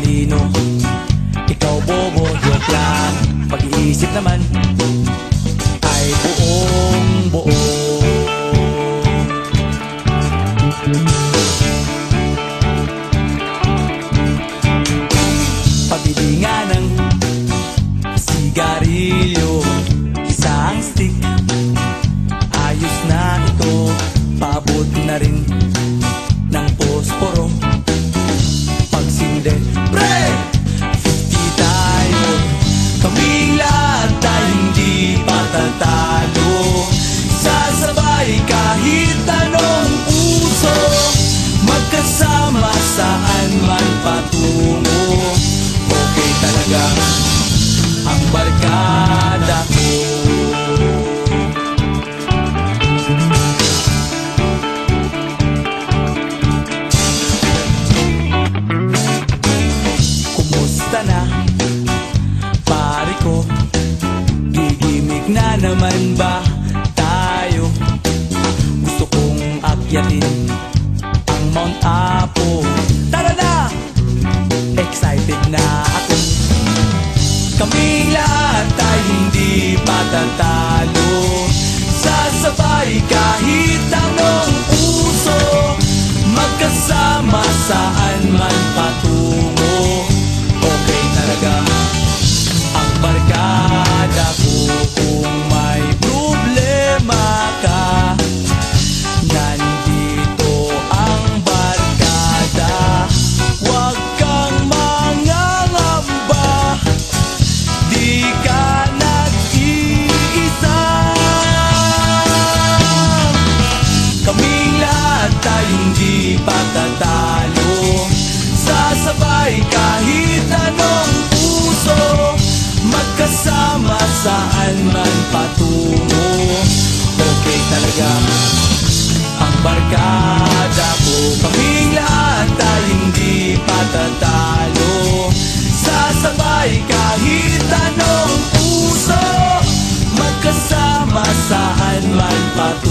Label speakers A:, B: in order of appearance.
A: matalino, ikaw bobo, joke lang. Pag-iisip naman ay buong buo. Pabili nga ng sigarilyo, isang stick, ayos na ito. Paabot na rin ng posporo. Pagsinde, pre! 50 tayo, kaming lahat ay hindi patatalo. Sasabay kahit anong uso, magkasama saan man patungo. Okay talaga ang barkada ko. Kumusta na, pare ko? Gigimik na naman ba tayo? Gusto kong akyatin ang Mount Apo. Tara na! Excited na ako. Kaming lahat ay hindi patatalo. Sasabay kahit anong uso, magkasama saan man patungo. Okay talaga ang barkada ko. Kung may problema ka, nandito ang barkada. Huwag kang mangangamba, di ka nag-iisa. Kaming lahat ay hindi patatalo. Sasabay kahit anong uso, magkasama saan man patungo. Okay talaga ang barkada ko. Kaming lahat ay hindi patatalo. Sasabay kahit anong uso, magkasama saan man patungo.